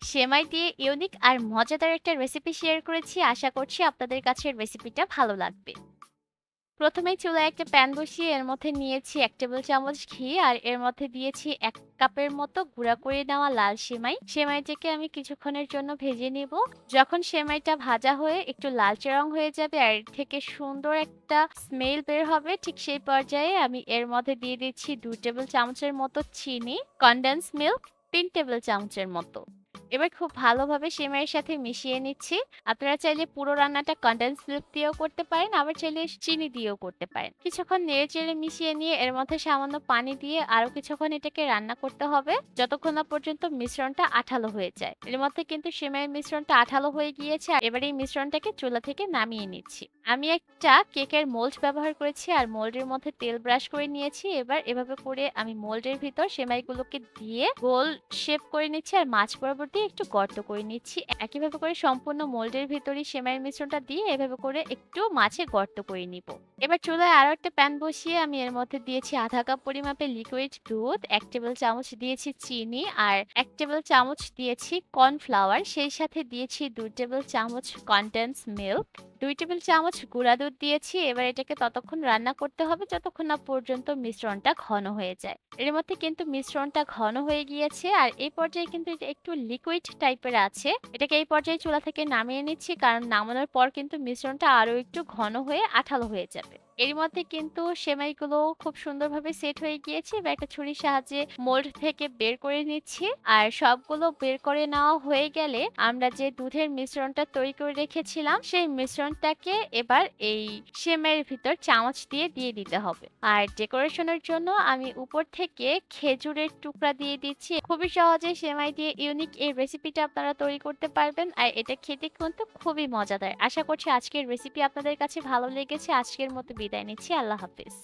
সেমাই দিয়ে ইউনিক আর মজাদার একটা রেসিপি শেয়ার করেছি। আশা করছি আপনাদের কাছে রেসিপিটা ভালো লাগবে। প্রথমেই চুলায় একটা প্যান বসিয়ে এর মধ্যে নিয়েছি ১ টেবিল চামচ ঘি আর এর মধ্যে দিয়েছি ১ কাপের মতো গুঁড়া করে নেওয়া লাল সেমাই। সেমাইটাকে আমি কিছুক্ষণের জন্য ভেজে নিব। যখন সেমাইটা ভাজা হয়ে একটু লালচে রং হয়ে যাবে আর এর থেকে সুন্দর একটা স্মেল বের হবে, ঠিক সেই পর্যায়ে আমি এর মধ্যে দিয়ে দিচ্ছি ২ টেবিল চামচের মতো চিনি, কনডেন্স মিল্ক ৩ টেবিল চামচের মতো। এবার খুব ভালোভাবে সেমাইয়ের সাথে মিশিয়ে নিচ্ছি। আপনারা চাইলে পুরো রান্নাটা কনডেন্স মিল্ক দিয়েও করতে পারেন, আবার চাইলে চিনি দিয়েও করতে পারেন। কিছুক্ষণ নেড়েচেড়ে মিশিয়ে নিয়ে এর মধ্যে সামান্য পানি দিয়ে আরো কিছুক্ষণ এটাকে রান্না করতে হবে, যতক্ষণ না পর্যন্ত মিশ্রণটা আঠালো হয়ে যায়। এর মধ্যে কিন্তু সেমাইয়ের মিশ্রণটা আঠালো হয়ে গিয়েছে। আর এবার এই মিশ্রণটাকে চুলা থেকে নামিয়ে নিচ্ছি। আমি একটা কেকের মোল্ড ব্যবহার করেছি আর মোল্ডের মধ্যে তেল ব্রাশ করে নিয়েছি। এবার এভাবে করে আমি মোল্ডের ভিতর সেমাইগুলোকে দিয়ে গোল শেপ করে নিচ্ছি আর মাঝ বরাবর দিয়ে একটু গর্ত করে নিচ্ছি। একইভাবে করে সম্পূর্ণ মোল্ডের ভিতরই সেমাইয়ের মিশ্রণটা দিয়ে এভাবে করে একটু মাঝে গর্ত করে নিব। এবার চুলায় আরো একটা প্যান বসিয়ে আমি এর মধ্যে দিয়েছি ১/২ কাপ পরিমাপে লিকুইড দুধ, ১ টেবিল চামচ দিয়েছি চিনি আর ১ টেবিল চামচ দিয়েছি কর্নফ্লাওয়ার। সেই সাথে দিয়েছি ২ টেবিল চামচ কনডেন্স মিল্ক, ২ টেবিল চামচ গুঁড়া দুধ দিয়েছি। এবার এটাকে ততক্ষণ রান্না করতে হবে যতক্ষণ না পর্যন্ত মিশ্রণটা ঘন হয়ে যায়। এর মধ্যে কিন্তু মিশ্রণটা ঘন হয়ে গিয়েছে আর এই পর্যায়ে কিন্তু এটা একটু লিকুইড টাইপের আছে। এটাকে এই পর্যায়ে চুলা থেকে নামিয়ে নিচ্ছি, কারণ নামানোর পর কিন্তু মিশ্রণটা আরো একটু ঘন হয়ে আঠালো হয়ে যাবে। এর মধ্যে কিন্তু সেমাইগুলো খুব সুন্দরভাবে সেট হয়ে গিয়েছে। এবার একটা ছুরির সাহায্যে মোল্ড থেকে বের করে নিচ্ছি। আর সবগুলো বের করে নেওয়া হয়ে গেলে আমরা যে দুধের মিশ্রণটা তৈরি করে রেখেছিলাম সেই মিশ্রণটাকে এবার এই সেমাইয়ের ভিতর চামচ দিয়ে দিতে হবে। আর ডেকোরেশনের জন্য আমি উপর থেকে খেজুরের টুকরা দিয়ে দিচ্ছি। খুবই সহজে সেমাই দিয়ে ইউনিক এই রেসিপিটা আপনারা তৈরি করতে পারবেন আর এটা খেতে কিন্তু খুবই মজাদার। আশা করছি আজকের রেসিপি আপনাদের কাছে ভালো লেগেছে। আজকের মতো বিদায় নিচ্ছি। আল্লাহ হাফেজ।